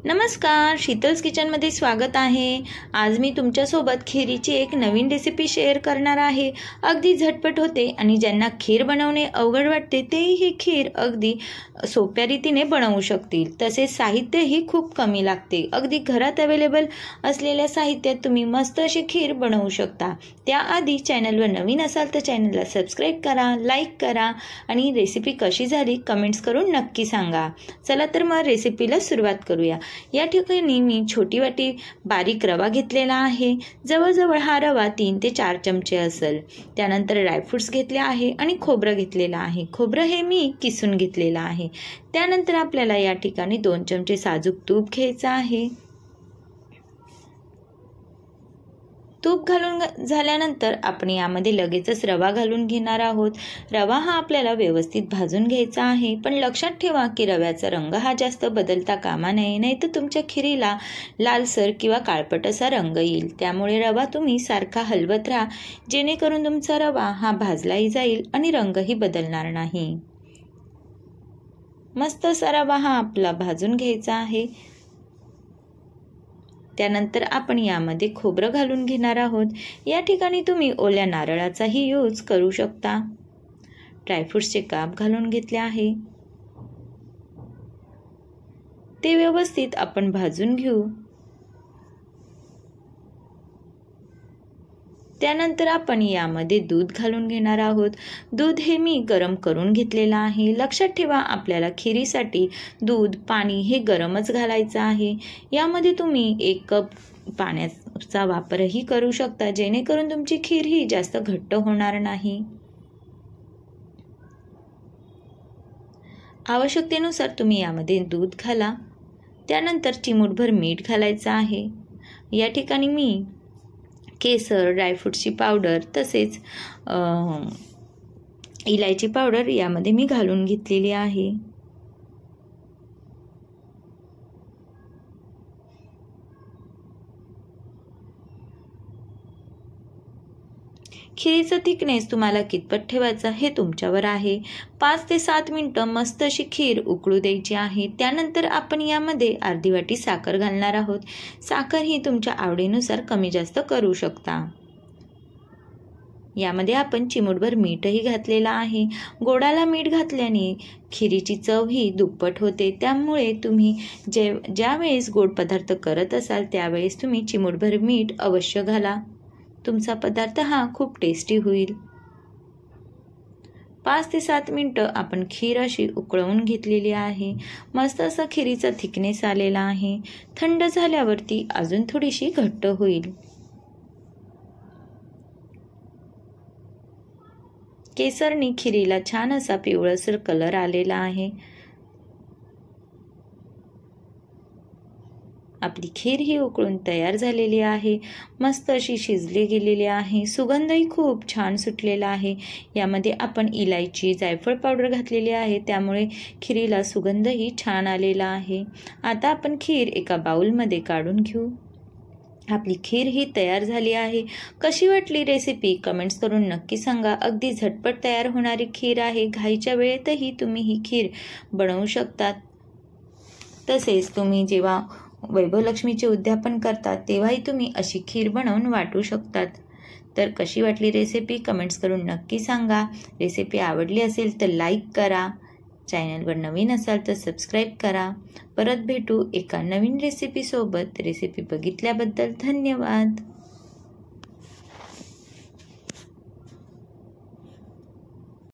नमस्कार, शीतल्स किचनमध्ये स्वागत आहे। आज मी तुमच्यासोबत खिरीची एक नवीन रेसिपी शेअर करणार आहे। अगदी झटपट होते आणि ज्यांना खीर बनवणे अवघड वाटते ते ही खीर अगदी सोप्या रीतीने बनवू शकतील। तसेच साहित्यही खूप कमी लागते। अगदी घरात अवेलेबल असलेल्या साहित्यात तुम्ही मस्त अशी खीर बनवू शकता। त्याआधी चॅनलवर नवीन असाल तर चॅनलला सबस्क्राईब करा, लाईक करा आणि रेसिपी कशी झाली कमेंट्स करून नक्की सांगा। चला तर मग रेसिपीला सुरुवात करूया। या ठिकाणी मी छोटी वाटी बारीक रवा घेतलेला आहे। जवळजवळ हा रवा 3 ते 4 चमचे असेल। त्यानंतर ड्रायफ्रुट्स घेतले आहे आणि खोबरं घेतलेलं आहे। खोबरं हे मी किसून घेतलेलं आहे। त्यानंतर आपल्याला या ठिकाणी 2 चमचे साजूक तूप घ्यायचं आहे। तूप घालून झाल्यानंतर आपण यामध्ये लगेचच रवा घालून घेणार आहोत। रवा हा आपल्याला व्यवस्थित भाजून घ्यायचा आहे, पण लक्षात ठेवा की रव्याचा रंग हा जास्त बदलता कामा नये, नाहीतर तुमच्या खिरीला लालसर किंवा काळपट असा रंग येईल। त्यामुळे रवा तुम्ही सारखा हलवत राहा, जेणेकरून तुमचा रवा हा भाजलाही जाईल आणि रंगही बदलणार नाही। मस्त असा रवा हा आपला भाजून घ्यायचा आहे। त्यानंतर आपण यामध्ये खोबरं घालून घेणार आहोत। या ठिकाणी तुम्ही ओल्या नारळाचाही यूज करू शकता। ड्रायफ्रुट्सचे काप घालून घेतले आहे। ते व्यवस्थित आपण भाजून घेऊ। त्यानंतर आपण यामध्ये दूध घालून घेणार आहोत। दूध हे मी गरम करून घेतलेलं आहे। लक्षात ठेवा आपल्याला खिरीसाठी दूध, पाणी हे गरमच घालायचं आहे। यामध्ये तुम्ही 1 कप पाण्याचा वापरही करू शकता, जेणेकरून तुमची खीर ही जास्त घट्ट होणार नाही। आवश्यकतेनुसार तुम्ही यामध्ये दूध घाला। त्यानंतर चिमूटभर मीठ घालायचं आहे। या ठिकाणी मी केसर, ड्रायफ्रुट्सची पावडर तसेच इलायची पावडर यामध्ये मी घालून घेतलेली आहे। खिरीचा थिकनेस तुम्हाला कितपत ठेवायचा हे तुमच्यावर आहे। 5 ते 7 मिनिटं मस्त अशी खीर उकळू द्यायची आहे। त्यानंतर आपण यामध्ये अर्धी वाटी साखर घालणार आहोत। साखर ही तुमच्या आवडीनुसार कमी जास्त करू शकता। यामध्ये आपण चिमूटभर मीठही घातलेला आहे। गोडाला मीठ घातल्याने खिरीची चव ही दुप्पट होते। त्यामुळे तुम्ही ज्या वेळेस गोड पदार्थ करत असाल त्यावेळेस तुम्ही चिमूटभर मीठ अवश्य घाला। तुमचा पदार्थ हा खूप टेस्टी होईल। 5 ते 7 मिनिटं आपण खीर अशी उकळवून घेतलेली आहे। मस्त असा खिरीचा थिकनेस आलेला आहे। थंड झाल्यावरती अजून थोडीशी घट्ट होईल। केसरनी खिरीला छान असा पिवळसर कलर आलेला आहे। आपली खीर ही उकळून तयार झालेली आहे। मस्त अशी शिजली गेलेली आहे। सुगंधही खूप छान सुटलेला आहे। यामध्ये आपण इलायची, जायफळ पावडर घातलेली आहे, त्यामुळे खिरीला सुगंधही छान आलेला आहे। आता आपण खीर एका बाउलमध्ये काढून घेऊ। आपली खीर ही तयार झाली आहे। कशी वाटली रेसिपी कमेंट्स करून नक्की सांगा। अगदी झटपट तयार होणारी खीर आहे। घाईच्या वेळेतही तुम्ही ही खीर बनवू शकता। तसेच तुम्ही जेव्हा वैभवलक्ष्मीचे उद्यापन करतात तेव्हाही तुम्ही अशी खीर बनवून वाटू शकतात। तर कशी वाटली रेसिपी कमेंट्स करून नक्की सांगा। रेसिपी आवडली असेल तर लाईक करा। चॅनलवर नवीन असाल तर सबस्क्राईब करा। परत भेटू एका नवीन रेसिपीसोबत। रेसिपी बघितल्याबद्दल धन्यवाद।